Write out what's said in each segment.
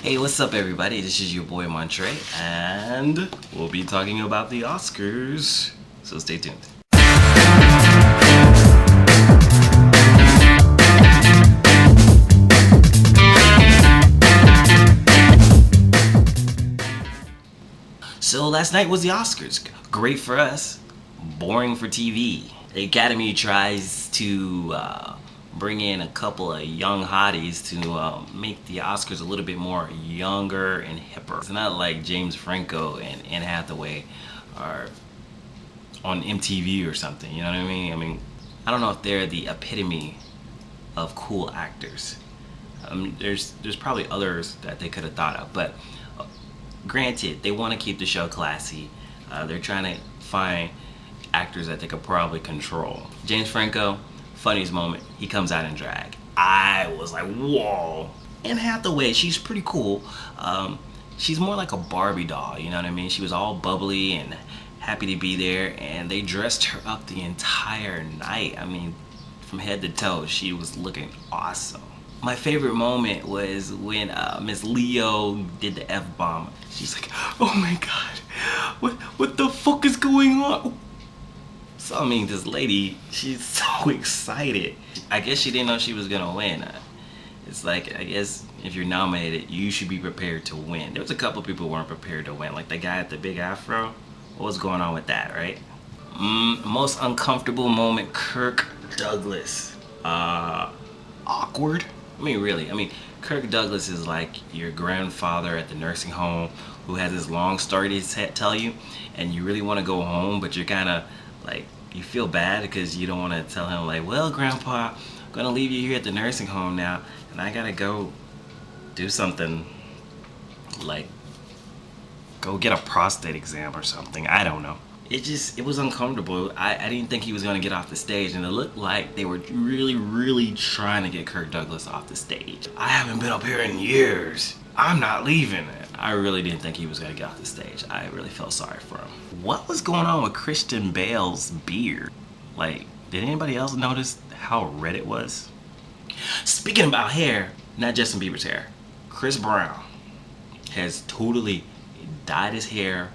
Hey, what's up everybody? This is your boy Montre, and we'll be talking about the Oscars, so stay tuned. So last night was the Oscars. Great for us, boring for TV. The Academy tries to bring in a couple of young hotties to make the Oscars a little bit more younger and hipper. It's not like James Franco and Anne Hathaway are on MTV or something, you know what I mean? I don't know if they're the epitome of cool actors. There's probably others that they could have thought of, but granted, they want to keep the show classy. They're trying to find actors that they could probably control. James Franco, funniest moment, he comes out in drag. I was like, whoa. Anne Hathaway, she's pretty cool. She's more like a Barbie doll, you know what I mean? She was all bubbly and happy to be there, and they dressed her up the entire night. From head to toe, she was looking awesome. My favorite moment was when Miss Leo did the F-bomb. She's like, oh my god, what the fuck is going on? So this lady, she's so excited. I guess she didn't know she was gonna win. It's like, I guess if you're nominated, you should be prepared to win. There was a couple people who weren't prepared to win, like the guy at the big afro. What was going on with that, right? Most uncomfortable moment, Kirk Douglas. Awkward? Really, Kirk Douglas is like your grandfather at the nursing home who has this long story to tell you, and you really want to go home, but you're kind of like, you feel bad because you don't want to tell him like, well, grandpa, I'm gonna leave you here at the nursing home now, and I gotta go do something, like go get a prostate exam or something. I don't know. It was uncomfortable. I didn't think he was gonna get off the stage, and it looked like they were really trying to get Kirk Douglas off the stage. I haven't been up here in years. I'm not leaving it. I really didn't think he was gonna get off the stage. I really felt sorry for him. What was going on with Christian Bale's beard? Like, did anybody else notice how red it was? Speaking about hair, not Justin Bieber's hair, Chris Brown has totally dyed his hair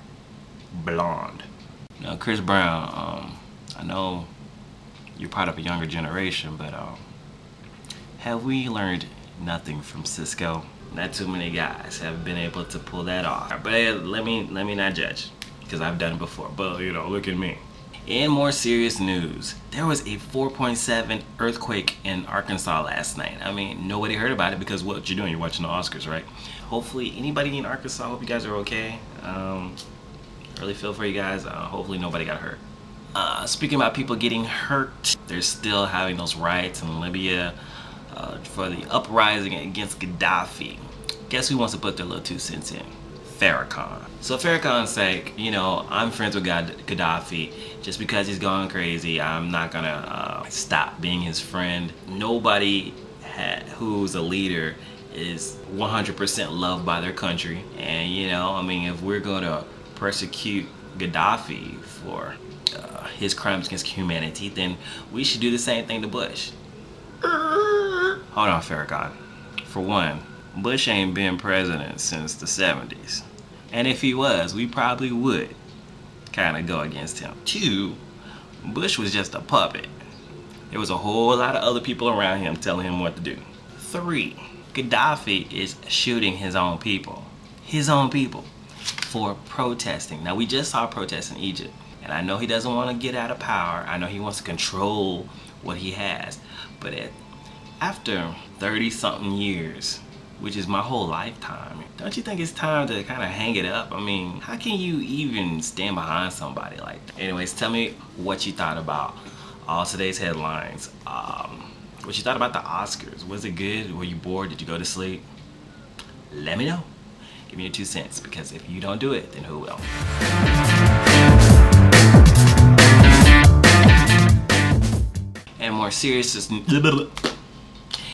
blonde. Now, Chris Brown, I know you're part of a younger generation, but have we learned nothing from Sisquo? Not too many guys have been able to pull that off. But let me not judge, because I've done it before. But look at me. In more serious news, there was a 4.7 earthquake in Arkansas last night. Nobody heard about it because what you're doing, you're watching the Oscars, right? Hopefully, anybody in Arkansas, hope you guys are okay. Really feel for you guys. Hopefully nobody got hurt. Speaking about people getting hurt, they're still having those riots in Libya for the uprising against Gaddafi. Guess who wants to put their little 2 cents in? Farrakhan. So Farrakhan's like, I'm friends with Gaddafi. Just because he's gone crazy, I'm not gonna stop being his friend. Nobody who's a leader is 100% loved by their country. And if we're gonna persecute Gaddafi for his crimes against humanity, then we should do the same thing to Bush. Hold on, Farrakhan. For one, Bush ain't been president since the 70s. And if he was, we probably would kind of go against him. 2, Bush was just a puppet. There was a whole lot of other people around him telling him what to do. 3, Gaddafi is shooting his own people. His own people. For protesting. Now, we just saw protests in Egypt, and I know he doesn't want to get out of power. I know he wants to control what he has, but after 30-something years, which is my whole lifetime, don't you think it's time to kind of hang it up? How can you even stand behind somebody like that? Anyways, tell me what you thought about all today's headlines. What you thought about the Oscars. Was it good? Were you bored? Did you go to sleep? Let me know. Give me your 2 cents, because if you don't do it, then who will? And more serious